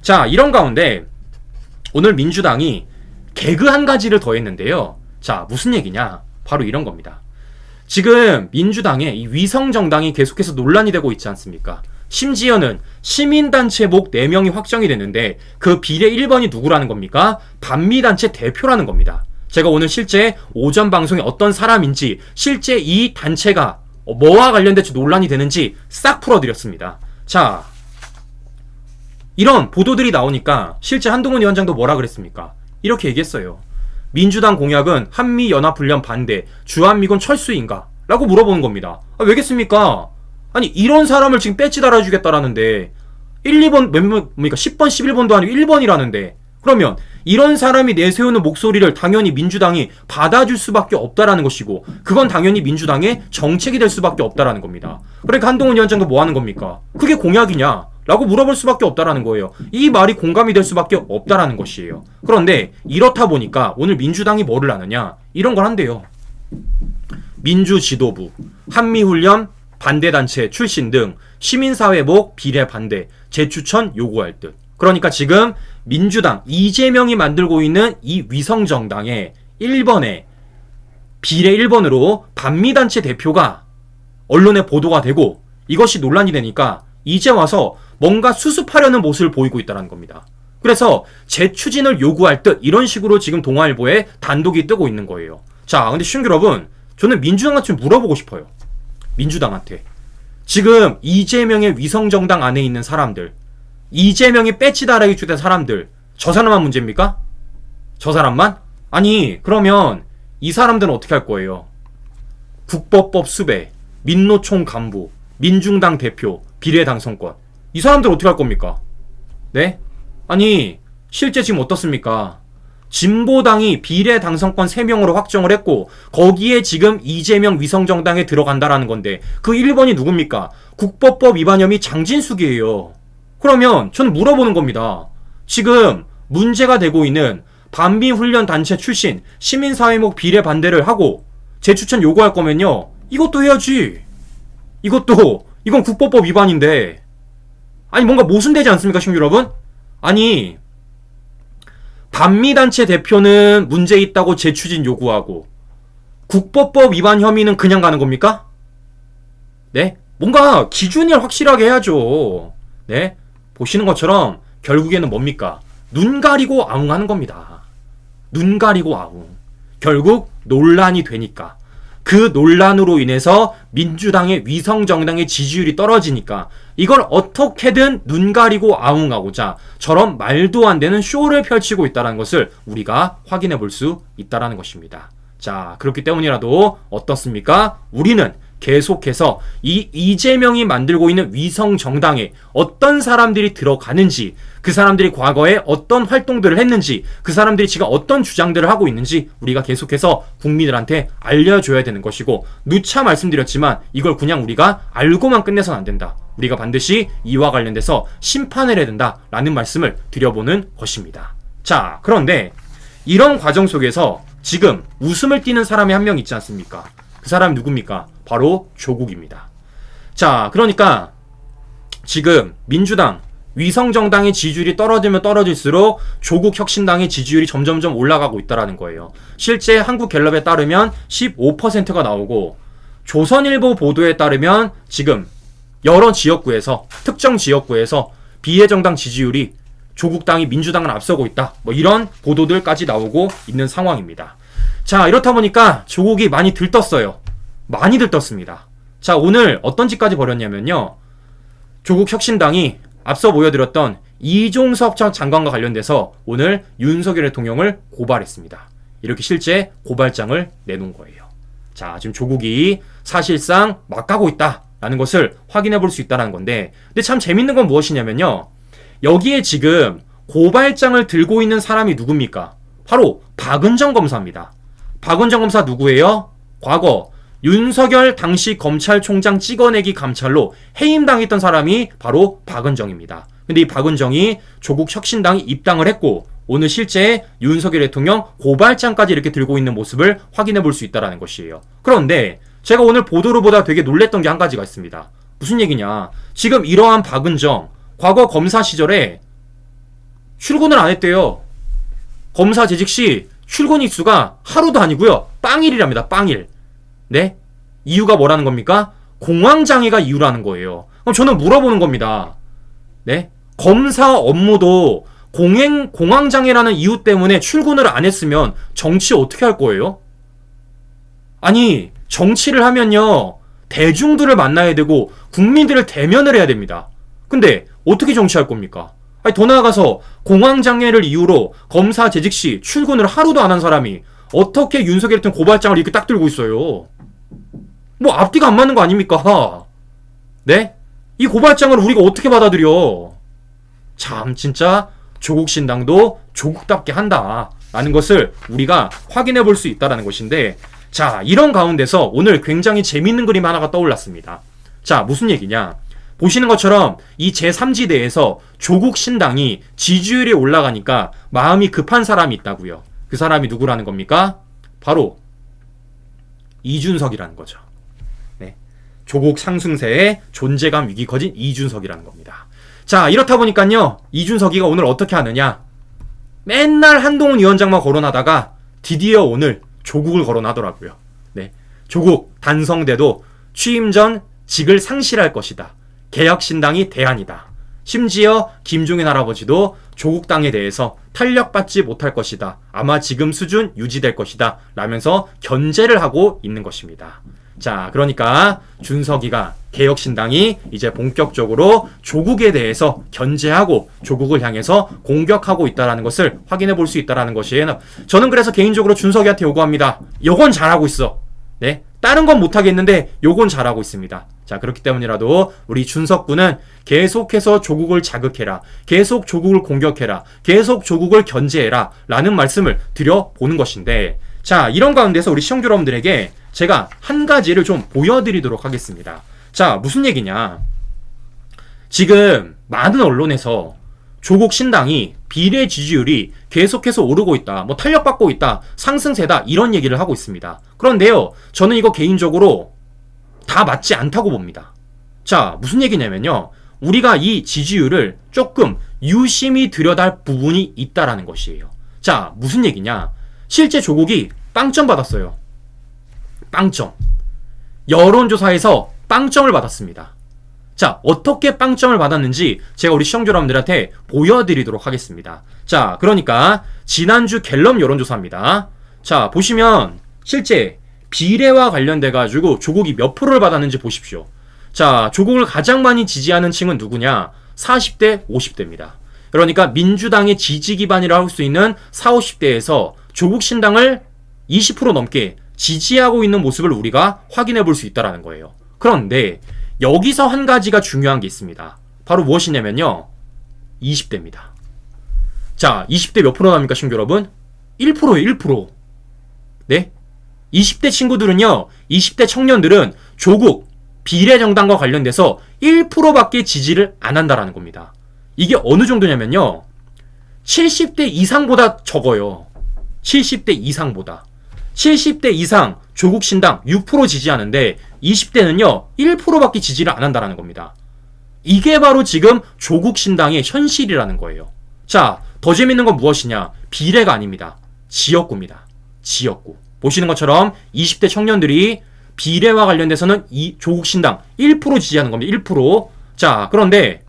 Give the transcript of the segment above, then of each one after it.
자, 이런 가운데 오늘 민주당이 개그 한 가지를 더했는데요. 자, 무슨 얘기냐? 바로 이런 겁니다. 지금 민주당의 이 위성정당이 계속해서 논란이 되고 있지 않습니까? 심지어는 시민단체 목 4명이 확정이 됐는데 그 비례 1번이 누구라는 겁니까? 반미단체 대표라는 겁니다. 제가 오늘 실제 오전 방송에 어떤 사람인지, 실제 이 단체가 뭐와 관련돼서 논란이 되는지 싹 풀어드렸습니다. 자, 이런 보도들이 나오니까 실제 한동훈 위원장도 뭐라 그랬습니까? 이렇게 얘기했어요. 민주당 공약은 한미연합훈련 반대, 주한미군 철수인가? 라고 물어보는 겁니다. 왜겠습니까? 아니, 이런 사람을 지금 배지 달아주겠다라는데 1, 2번, 그러니까 10번, 11번도 아니고 1번이라는데, 그러면 이런 사람이 내세우는 목소리를 당연히 민주당이 받아줄 수밖에 없다라는 것이고, 그건 당연히 민주당의 정책이 될 수밖에 없다라는 겁니다. 그러니까 한동훈 위원장도 뭐 하는 겁니까? 그게 공약이냐? 라고 물어볼 수밖에 없다라는 거예요. 이 말이 공감이 될 수밖에 없다라는 것이에요. 그런데 이렇다 보니까 오늘 민주당이 뭐를 하느냐? 이런 걸 한대요. 민주지도부, 한미훈련 반대단체 출신 등 시민사회복 비례 반대, 재추천 요구할 듯. 그러니까 지금 민주당 이재명이 만들고 있는 이 위성정당의 1번에 비례 1번으로 반미단체 대표가 언론에 보도가 되고 이것이 논란이 되니까 이제 와서 뭔가 수습하려는 모습을 보이고 있다는 겁니다. 그래서 재추진을 요구할 듯 이런 식으로 지금 동아일보에 단독이 뜨고 있는 거예요. 자, 근데 시청자 여러분, 저는 민주당한테 물어보고 싶어요. 민주당한테. 지금 이재명의 위성정당 안에 있는 사람들, 이재명이 배지 달아기 주된 사람들, 저 사람만 문제입니까? 저 사람만? 아니, 그러면 이 사람들은 어떻게 할 거예요? 국법법 수배, 민노총 간부, 민중당 대표, 비례당선권, 이 사람들 어떻게 할 겁니까? 네? 아니, 실제 지금 어떻습니까? 진보당이 비례당선권 3명으로 확정을 했고 거기에 지금 이재명 위성정당에 들어간다라는 건데 그 1번이 누굽니까? 국법법 위반 혐의 장진숙이에요. 그러면 저는 물어보는 겁니다. 지금 문제가 되고 있는 반미훈련 단체 출신 시민사회목 비례 반대를 하고 재추천 요구할 거면요, 이것도 해야지. 이건 국법법 위반인데, 아니 뭔가 모순되지 않습니까, 시청자 여러분? 아니, 반미단체 대표는 문제 있다고 재추진 요구하고 국법법 위반 혐의는 그냥 가는 겁니까? 네? 뭔가 기준을 확실하게 해야죠. 네? 보시는 것처럼 결국에는 뭡니까? 눈 가리고 아웅하는 겁니다. 눈 가리고 아웅. 결국 논란이 되니까, 그 논란으로 인해서 민주당의 위성정당의 지지율이 떨어지니까 이걸 어떻게든 눈 가리고 아웅하고자 저런 말도 안 되는 쇼를 펼치고 있다는 것을 우리가 확인해 볼 수 있다는 것입니다. 자, 그렇기 때문이라도 어떻습니까? 우리는 계속해서 이 이재명이 만들고 있는 위성정당에 어떤 사람들이 들어가는지, 그 사람들이 과거에 어떤 활동들을 했는지, 그 사람들이 지금 어떤 주장들을 하고 있는지 우리가 계속해서 국민들한테 알려줘야 되는 것이고, 누차 말씀드렸지만 이걸 그냥 우리가 알고만 끝내서는 안 된다. 우리가 반드시 이와 관련돼서 심판을 해야 된다라는 말씀을 드려보는 것입니다. 자, 그런데 이런 과정 속에서 지금 웃음을 띠는 사람이 한 명 있지 않습니까? 그 사람이 누굽니까? 바로 조국입니다. 자, 그러니까 지금 민주당, 위성정당의 지지율이 떨어지면 떨어질수록 조국혁신당의 지지율이 점점점 올라가고 있다는 거예요. 실제 한국갤럽에 따르면 15%가 나오고, 조선일보 보도에 따르면 지금 여러 지역구에서, 특정 지역구에서 비례정당 지지율이 조국당이 민주당을 앞서고 있다, 뭐 이런 보도들까지 나오고 있는 상황입니다. 자, 이렇다 보니까 조국이 많이 들떴어요. 많이 들떴습니다. 자, 오늘 어떤 짓까지 벌였냐면요, 조국혁신당이 앞서 보여드렸던 이종석 전 장관과 관련돼서 오늘 윤석열 대통령을 고발했습니다. 이렇게 실제 고발장을 내놓은 거예요. 자, 지금 조국이 사실상 막가고 있다라는 것을 확인해 볼 수 있다는 건데, 근데 참 재밌는 건 무엇이냐면요, 여기에 지금 고발장을 들고 있는 사람이 누굽니까? 바로 박은정 검사입니다. 박은정 검사 누구예요? 과거 윤석열 당시 검찰총장 찍어내기 감찰로 해임당했던 사람이 바로 박은정입니다. 근데 이 박은정이 조국혁신당에 입당을 했고 오늘 실제 윤석열 대통령 고발장까지 이렇게 들고 있는 모습을 확인해 볼 수 있다는 것이에요. 그런데 제가 오늘 보도를 보다 되게 놀랬던 게 한 가지가 있습니다. 무슨 얘기냐? 지금 이러한 박은정, 과거 검사 시절에 출근을 안 했대요. 검사 재직 시 출근 일수가 하루도 아니고요. 빵일이랍니다. 빵일. 네? 이유가 뭐라는 겁니까? 공황장애가 이유라는 거예요. 그럼 저는 물어보는 겁니다. 네? 검사 업무도 공황장애라는 이유 때문에 출근을 안 했으면 정치 어떻게 할 거예요? 아니, 정치를 하면요. 대중들을 만나야 되고 국민들을 대면을 해야 됩니다. 근데 어떻게 정치할 겁니까? 아니, 더 나아가서 공황장애를 이유로 검사 재직 시 출근을 하루도 안 한 사람이 어떻게 윤석열 같은 고발장을 이렇게 딱 들고 있어요? 뭐 앞뒤가 안 맞는 거 아닙니까? 네? 이 고발장을 우리가 어떻게 받아들여? 참 진짜 조국 신당도 조국답게 한다라는 것을 우리가 확인해 볼 수 있다는 것인데, 자, 이런 가운데서 오늘 굉장히 재밌는 그림 하나가 떠올랐습니다. 자, 무슨 얘기냐? 보시는 것처럼 이 제3지대에서 조국 신당이 지지율이 올라가니까 마음이 급한 사람이 있다고요. 그 사람이 누구라는 겁니까? 바로 이준석이라는 거죠. 네. 조국 상승세에 존재감 위기 커진 이준석이라는 겁니다. 자, 이렇다 보니까요, 이준석이가 오늘 어떻게 하느냐? 맨날 한동훈 위원장만 거론하다가 드디어 오늘 조국을 거론하더라고요. 네. 조국 단성돼도 취임 전 직을 상실할 것이다. 개혁신당이 대안이다. 심지어 김종인 할아버지도 조국 당에 대해서 탄력받지 못할 것이다. 아마 지금 수준 유지될 것이다. 라면서 견제를 하고 있는 것입니다. 자, 그러니까 준석이가 개혁신당이 이제 본격적으로 조국에 대해서 견제하고 조국을 향해서 공격하고 있다는 것을 확인해 볼 수 있다는 것이에요. 저는 그래서 개인적으로 준석이한테 요구합니다. 요건 잘하고 있어. 네, 다른 건 못하겠는데 요건 잘하고 있습니다. 자, 그렇기 때문이라도 우리 준석군은 계속해서 조국을 자극해라, 계속 조국을 공격해라, 계속 조국을 견제해라 라는 말씀을 드려보는 것인데, 자, 이런 가운데서 우리 시청자 여러분들에게 제가 한 가지를 좀 보여드리도록 하겠습니다. 자, 무슨 얘기냐? 지금 많은 언론에서 조국 신당이 비례 지지율이 계속해서 오르고 있다, 뭐 탄력받고 있다, 상승세다, 이런 얘기를 하고 있습니다. 그런데요, 저는 이거 개인적으로 다 맞지 않다고 봅니다. 자, 무슨 얘기냐면요, 우리가 이 지지율을 조금 유심히 들여다볼 부분이 있다라는 것이에요. 자, 무슨 얘기냐? 실제 조국이 빵점 받았어요. 빵점. 여론조사에서 빵점을 받았습니다. 자, 어떻게 빵점을 받았는지 제가 우리 시청자 여러분들한테 보여드리도록 하겠습니다. 자, 그러니까 지난주 갤럽 여론조사입니다. 자, 보시면 실제 비례와 관련돼가지고 조국이 몇 프로를 받았는지 보십시오. 자, 조국을 가장 많이 지지하는 층은 누구냐? 40대, 50대입니다. 그러니까 민주당의 지지 기반이라고 할 수 있는 40, 50대에서 조국 신당을 20% 넘게 지지하고 있는 모습을 우리가 확인해 볼 수 있다는 거예요. 그런데 여기서 한 가지가 중요한 게 있습니다. 바로 무엇이냐면요, 20대입니다. 자, 20대 몇 프로 납니까, 친구 여러분? 1%예요, 1%. 네? 20대 친구들은요, 20대 청년들은 조국 비례정당과 관련돼서 1%밖에 지지를 안 한다라는 겁니다. 이게 어느 정도냐면요, 70대 이상보다 적어요. 70대 이상보다. 70대 이상 조국 신당 6% 지지하는데 20대는요 1%밖에 지지를 안 한다는 겁니다. 이게 바로 지금 조국 신당의 현실이라는 거예요. 자, 더 재밌는 건 무엇이냐? 비례가 아닙니다. 지역구입니다. 지역구. 보시는 것처럼 20대 청년들이 비례와 관련돼서는 이 조국 신당 1% 지지하는 겁니다. 1%. 자, 그런데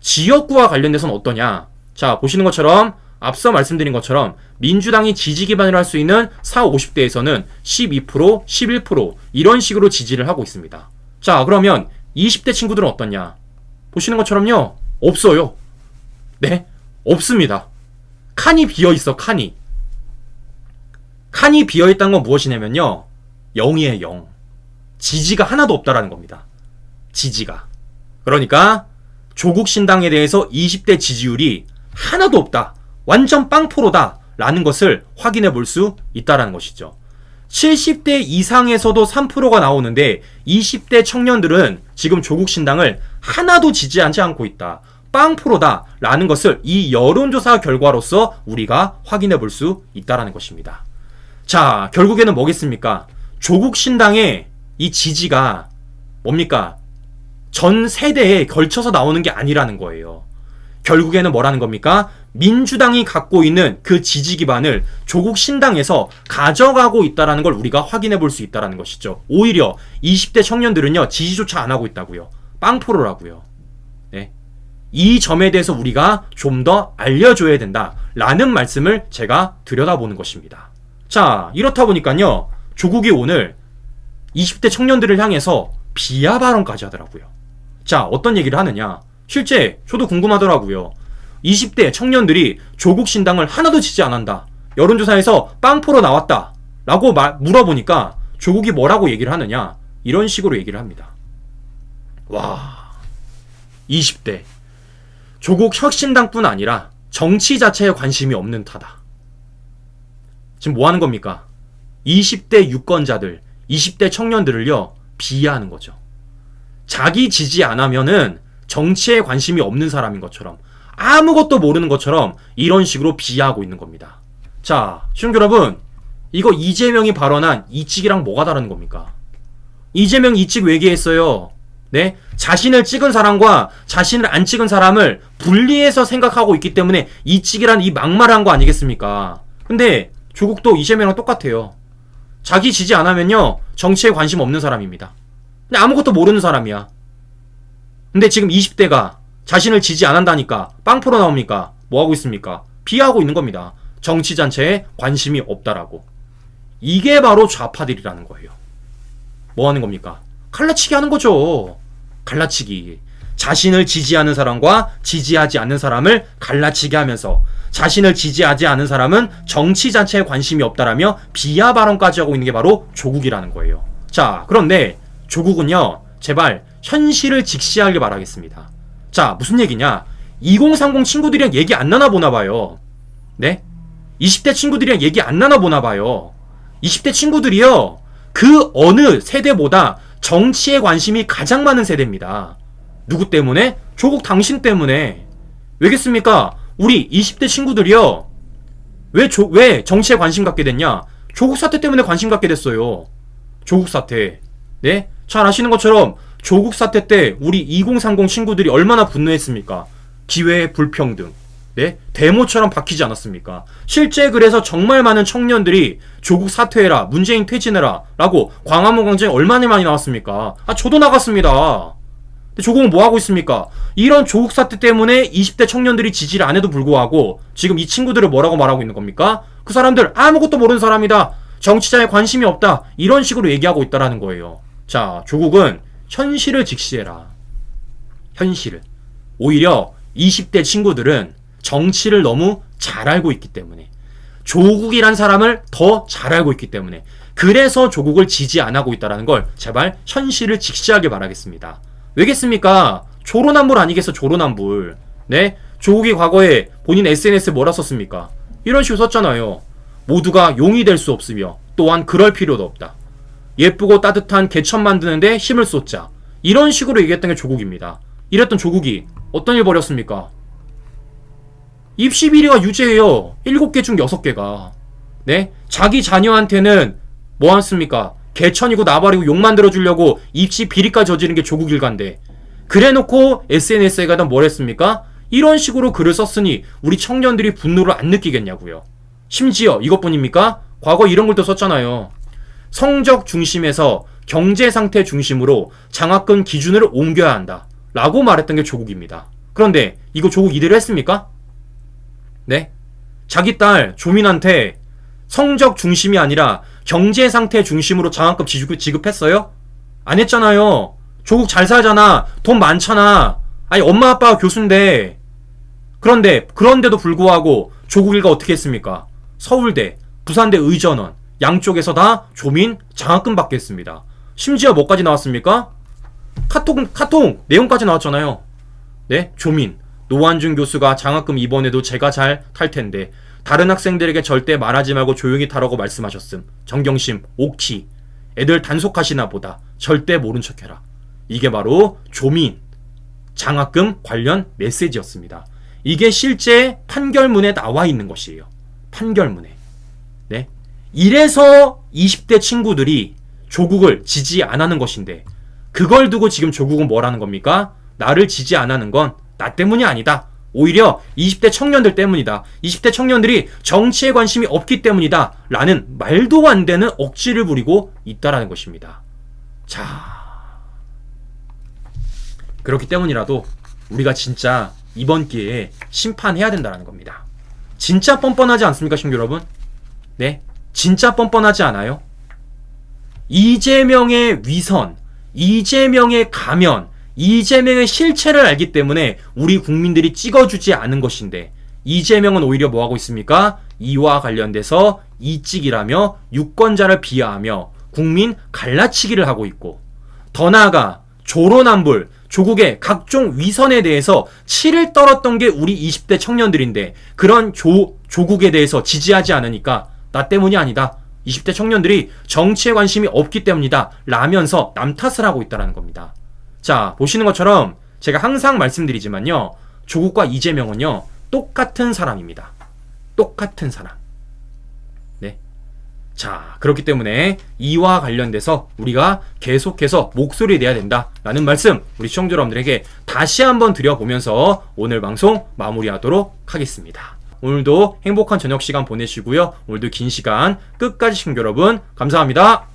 지역구와 관련돼서는 어떠냐? 자, 보시는 것처럼 앞서 말씀드린 것처럼 민주당이 지지 기반으로 할 수 있는 40, 50대에서는 12%, 11% 이런 식으로 지지를 하고 있습니다. 자, 그러면 20대 친구들은 어떠냐? 보시는 것처럼요, 없어요. 네, 없습니다. 칸이 비어있어, 칸이. 칸이 비어있다는 건 무엇이냐면요, 0이에요, 0. 지지가 하나도 없다라는 겁니다. 지지가. 그러니까 조국 신당에 대해서 20대 지지율이 하나도 없다, 완전 빵프로다 라는 것을 확인해 볼 수 있다는 것이죠. 70대 이상에서도 3%가 나오는데 20대 청년들은 지금 조국 신당을 하나도 지지하지 않고 있다, 빵프로다 라는 것을 이 여론조사 결과로서 우리가 확인해 볼 수 있다는 것입니다. 자, 결국에는 뭐겠습니까? 조국 신당의 이 지지가 뭡니까? 전 세대에 걸쳐서 나오는 게 아니라는 거예요. 결국에는 뭐라는 겁니까? 민주당이 갖고 있는 그 지지 기반을 조국 신당에서 가져가고 있다는 걸 우리가 확인해 볼 수 있다는 것이죠. 오히려 20대 청년들은요, 지지조차 안 하고 있다고요. 빵프로라고요. 네. 이 점에 대해서 우리가 좀 더 알려줘야 된다라는 말씀을 제가 들여다보는 것입니다. 자, 이렇다 보니까요, 조국이 오늘 20대 청년들을 향해서 비하 발언까지 하더라고요. 자, 어떤 얘기를 하느냐. 실제 저도 궁금하더라고요. 20대 청년들이 조국 신당을 하나도 지지 안 한다. 여론조사에서 빵포로 나왔다. 라고 물어보니까 조국이 뭐라고 얘기를 하느냐. 이런 식으로 얘기를 합니다. 와, 20대. 조국 혁신당뿐 아니라 정치 자체에 관심이 없는 타다. 지금 뭐 하는 겁니까? 20대 유권자들, 20대 청년들을요, 비하하는 거죠. 자기 지지 안 하면은 정치에 관심이 없는 사람인 것처럼, 아무것도 모르는 것처럼 이런 식으로 비하하고 있는 겁니다. 자, 시청자 여러분, 이거 이재명이 발언한 이찍이랑 뭐가 다른 겁니까? 이재명이 이찍 외계했어요. 네? 자신을 찍은 사람과 자신을 안 찍은 사람을 분리해서 생각하고 있기 때문에 이찍이란 이 막말한 거 아니겠습니까? 근데 조국도 이재명이랑 똑같아요. 자기 지지 안 하면요, 정치에 관심 없는 사람입니다. 근데 아무것도 모르는 사람이야. 근데 지금 20대가 자신을 지지 안 한다니까 빵프로 나옵니까? 뭐 하고 있습니까? 비하하고 있는 겁니다. 정치 자체에 관심이 없다라고. 이게 바로 좌파들이라는 거예요. 뭐 하는 겁니까? 갈라치기 하는 거죠. 갈라치기. 자신을 지지하는 사람과 지지하지 않는 사람을 갈라치기 하면서 자신을 지지하지 않은 사람은 정치 자체에 관심이 없다라며 비하 발언까지 하고 있는 게 바로 조국이라는 거예요. 자, 그런데 조국은요, 제발 현실을 직시하길 바라겠습니다. 자, 무슨 얘기냐? 2030 친구들이랑 얘기 안 나눠보나 봐요. 네? 20대 친구들이랑 얘기 안 나눠보나 봐요. 20대 친구들이요, 그 어느 세대보다 정치에 관심이 가장 많은 세대입니다. 누구 때문에? 조국 당신 때문에. 왜겠습니까? 우리 20대 친구들이요, 왜 정치에 관심 갖게 됐냐? 조국 사태 때문에 관심 갖게 됐어요. 조국 사태. 네? 잘 아시는 것처럼 조국 사태 때 우리 2030 친구들이 얼마나 분노했습니까? 기회의 불평등. 네? 데모처럼 박히지 않았습니까? 실제 그래서 정말 많은 청년들이 조국 사퇴해라, 문재인 퇴진해라 라고 광화문 광장에 얼마나 많이 나왔습니까? 아, 저도 나갔습니다. 근데 조국은 뭐 하고 있습니까? 이런 조국 사태 때문에 20대 청년들이 지지를 안 해도 불구하고 지금 이 친구들을 뭐라고 말하고 있는 겁니까? 그 사람들 아무것도 모르는 사람이다. 정치자에 관심이 없다. 이런 식으로 얘기하고 있다라는 거예요. 자, 조국은 현실을 직시해라. 현실을. 오히려 20대 친구들은 정치를 너무 잘 알고 있기 때문에, 조국이란 사람을 더 잘 알고 있기 때문에, 그래서 조국을 지지 안 하고 있다는 걸 제발 현실을 직시하길 바라겠습니다. 왜겠습니까? 조로남불 아니겠어, 조로남불. 네? 조국이 과거에 본인 SNS에 뭐라 썼습니까? 이런 식으로 썼잖아요. 모두가 용이 될 수 없으며 또한 그럴 필요도 없다. 예쁘고 따뜻한 개천 만드는데 힘을 쏟자. 이런 식으로 얘기했던 게 조국입니다. 이랬던 조국이 어떤 일 벌였습니까? 입시 비리가 유죄예요. 7개 중 6개가. 네? 자기 자녀한테는 뭐 했습니까? 개천이고 나발이고 욕 만들어주려고 입시 비리까지 저지른 게 조국 일가인데, 그래놓고 SNS에 가다 뭘 했습니까? 이런 식으로 글을 썼으니 우리 청년들이 분노를 안 느끼겠냐고요. 심지어 이것뿐입니까? 과거 이런 글도 썼잖아요. 성적 중심에서 경제 상태 중심으로 장학금 기준을 옮겨야 한다 라고 말했던 게 조국입니다. 그런데 이거 조국 이대로 했습니까? 네? 자기 딸 조민한테 성적 중심이 아니라 경제 상태 중심으로 장학금 지급했어요? 안 했잖아요. 조국 잘 살잖아. 돈 많잖아. 아니, 엄마 아빠가 교수인데. 그런데도 불구하고 조국 일가 어떻게 했습니까? 서울대, 부산대 의전원 양쪽에서 다 조민 장학금 받게 했습니다. 심지어 뭐까지 나왔습니까? 카톡 내용까지 나왔잖아요. 네? 조민, 노환준 교수가 장학금 이번에도 제가 잘 탈 텐데 다른 학생들에게 절대 말하지 말고 조용히 타라고 말씀하셨음. 정경심, 옥티. 애들 단속하시나 보다. 절대 모른 척해라. 이게 바로 조민 장학금 관련 메시지였습니다. 이게 실제 판결문에 나와 있는 것이에요. 판결문에. 네? 이래서 20대 친구들이 조국을 지지 안 하는 것인데, 그걸 두고 지금 조국은 뭐라는 겁니까? 나를 지지 안 하는 건 나 때문이 아니다 오히려 20대 청년들 때문이다. 20대 청년들이 정치에 관심이 없기 때문이다. 라는 말도 안 되는 억지를 부리고 있다라는 것입니다. 자, 그렇기 때문이라도 우리가 진짜 이번 기회에 심판해야 된다는 겁니다. 진짜 뻔뻔하지 않습니까, 친구 여러분? 네, 진짜 뻔뻔하지 않아요? 이재명의 위선, 이재명의 가면, 이재명의 실체를 알기 때문에 우리 국민들이 찍어주지 않은 것인데, 이재명은 오히려 뭐하고 있습니까? 이와 관련돼서 이찍이라며 유권자를 비하하며 국민 갈라치기를 하고 있고, 더 나아가 조로남불, 조국의 각종 위선에 대해서 치를 떨었던 게 우리 20대 청년들인데, 그런 조국에 대해서 지지하지 않으니까 나 때문이 아니다, 20대 청년들이 정치에 관심이 없기 때문이다 라면서 남 탓을 하고 있다는 겁니다. 자, 보시는 것처럼 제가 항상 말씀드리지만요, 조국과 이재명은요 똑같은 사람입니다. 똑같은 사람. 네. 자, 그렇기 때문에 이와 관련돼서 우리가 계속해서 목소리 내야 된다라는 말씀 우리 시청자 여러분들에게 다시 한번 드려보면서 오늘 방송 마무리하도록 하겠습니다. 오늘도 행복한 저녁 시간 보내시고요. 오늘도 긴 시간 끝까지 시청자 여러분 감사합니다.